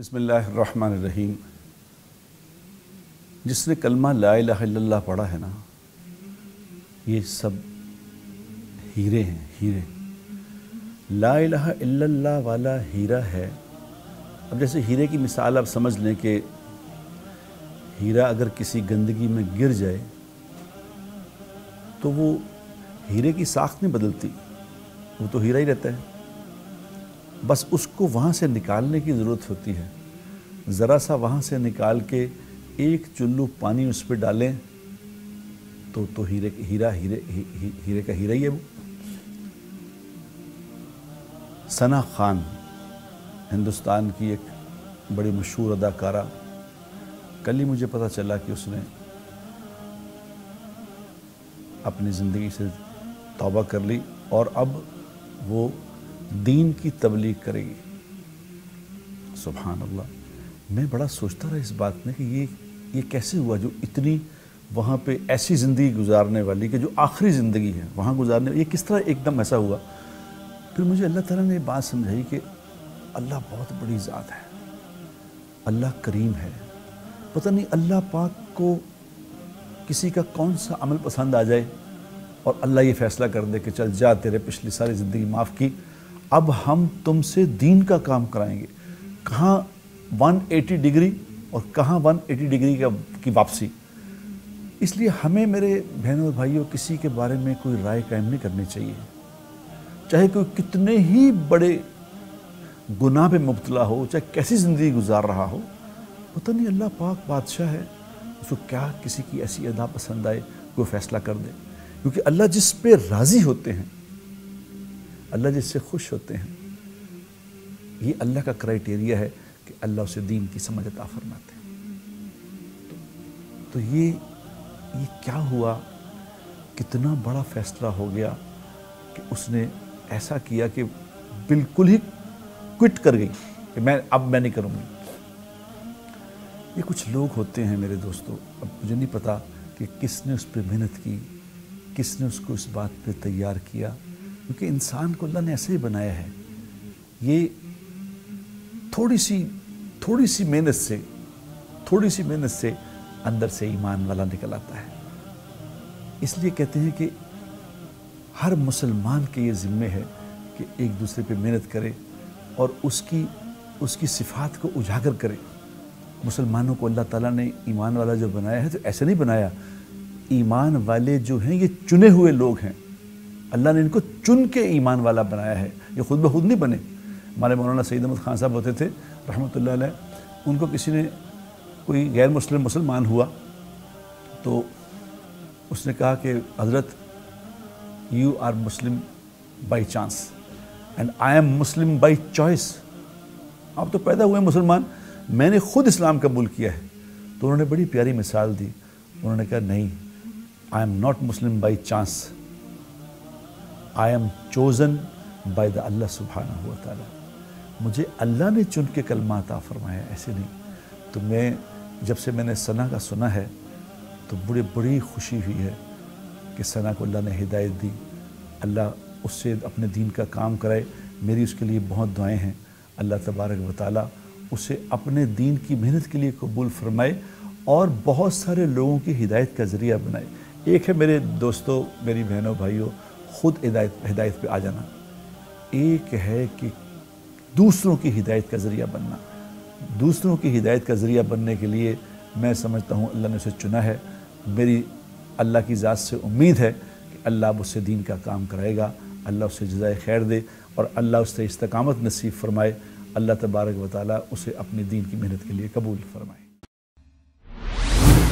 بسم اللہ الرحمن الرحیم۔ جس نے کلمہ لا الہ الا اللہ پڑھا ہے نا، یہ سب ہیرے ہیں، ہیرے۔ لا الہ الا اللہ والا ہیرا ہے۔ اب جیسے ہیرے کی مثال آپ سمجھ لیں کہ ہیرا اگر کسی گندگی میں گر جائے تو وہ ہیرے کی ساخت نہیں بدلتی، وہ تو ہیرا ہی رہتا ہے۔ بس اس کو وہاں سے نکالنے کی ضرورت ہوتی ہے۔ ذرا سا وہاں سے نکال کے ایک چلو پانی اس پہ ڈالیں تو ہیرے کا ہیرا ہی ہے وہ۔ ثنا خان ہندوستان کی ایک بڑی مشہور اداکارہ، کل ہی مجھے پتہ چلا کہ اس نے اپنی زندگی سے توبہ کر لی اور اب وہ دین کی تبلیغ کرے گی۔ سبحان اللہ۔ میں بڑا سوچتا رہا اس بات میں کہ یہ کیسے ہوا، جو اتنی وہاں پہ ایسی زندگی گزارنے والی کہ جو آخری زندگی ہے وہاں گزارنے، یہ کس طرح ایک دم ایسا ہوا۔ پھر مجھے اللہ تعالیٰ نے یہ بات سمجھائی کہ اللہ بہت بڑی ذات ہے، اللہ کریم ہے۔ پتہ نہیں اللہ پاک کو کسی کا کون سا عمل پسند آ جائے اور اللہ یہ فیصلہ کر دے کہ چل جا، تیرے پچھلی ساری زندگی معاف کی، اب ہم تم سے دین کا کام کرائیں گے۔ کہاں 180 ڈگری اور کہاں 180 ڈگری کی واپسی۔ اس لیے ہمیں میرے بہنوں اور بھائیوں کسی کے بارے میں کوئی رائے قائم نہیں کرنی چاہیے، چاہے کوئی کتنے ہی بڑے گناہ پہ مبتلا ہو، چاہے کیسی زندگی گزار رہا ہو۔ پتہ نہیں اللہ پاک بادشاہ ہے، اس کو کیا کسی کی ایسی ادا پسند آئے کوئی فیصلہ کر دے۔ کیونکہ اللہ جس پہ راضی ہوتے ہیں، اللہ جس سے خوش ہوتے ہیں، یہ اللہ کا کرائیٹیریا ہے کہ اللہ اسے دین کی سمجھ عطا فرماتے ہیں۔ تو یہ کیا ہوا، کتنا بڑا فیصلہ ہو گیا کہ اس نے ایسا کیا کہ بالکل ہی کوئٹ کر گئی کہ اب میں نہیں کروں گی۔ یہ کچھ لوگ ہوتے ہیں میرے دوستو، اب مجھے نہیں پتا کہ کس نے اس پہ محنت کی، کس نے اس کو اس بات پہ تیار کیا، کیونکہ انسان کو اللہ نے ایسے ہی بنایا ہے۔ یہ تھوڑی سی محنت سے اندر سے ایمان والا نکل آتا ہے۔ اس لیے کہتے ہیں کہ ہر مسلمان کے یہ ذمہ ہے کہ ایک دوسرے پہ محنت کرے اور اس کی صفات کو اجاگر کرے۔ مسلمانوں کو اللہ تعالیٰ نے ایمان والا جو بنایا ہے تو ایسے نہیں بنایا۔ ایمان والے جو ہیں یہ چنے ہوئے لوگ ہیں، اللہ نے ان کو چن کے ایمان والا بنایا ہے، یہ خود بخود نہیں بنے۔ ہمارے مولانا سید احمد خان صاحب ہوتے تھے رحمۃ اللہ علیہ، ان کو کسی نے، کوئی غیر مسلمان ہوا تو اس نے کہا کہ حضرت you are Muslim by chance and I am Muslim by choice. آپ تو پیدا ہوئے مسلمان، میں نے خود اسلام قبول کیا ہے۔ تو انہوں نے بڑی پیاری مثال دی، انہوں نے کہا نہیں، I am not Muslim by chance, I am chosen by the اللہ سبحانہ و تعالیٰ۔ مجھے اللہ نے چن کے کلمہ عطا فرمایا، ایسے نہیں۔ تو جب سے میں نے ثنا کا سنا ہے تو بڑی خوشی ہوئی ہے کہ ثنا کو اللہ نے ہدایت دی، اللہ اس سے اپنے دین کا کام کرائے۔ میری اس کے لیے بہت دعائیں ہیں، اللہ تبارک و تعالیٰ اسے اپنے دین کی محنت کے لیے قبول فرمائے اور بہت سارے لوگوں کی ہدایت کا ذریعہ بنائے۔ ایک ہے میرے دوستو، میری بہنوں بھائیوں، خود ہدایت پہ آ جانا، ایک ہے کہ دوسروں کی ہدایت کا ذریعہ بننا۔ دوسروں کی ہدایت کا ذریعہ بننے کے لیے میں سمجھتا ہوں اللہ نے اسے چنا ہے۔ میری اللہ کی ذات سے امید ہے کہ اللہ اب اس سے دین کا کام کرائے گا، اللہ اسے جزائے خیر دے اور اللہ اس سے استقامت نصیب فرمائے۔ اللہ تبارک و تعالیٰ اسے اپنے دین کی محنت کے لیے قبول فرمائے۔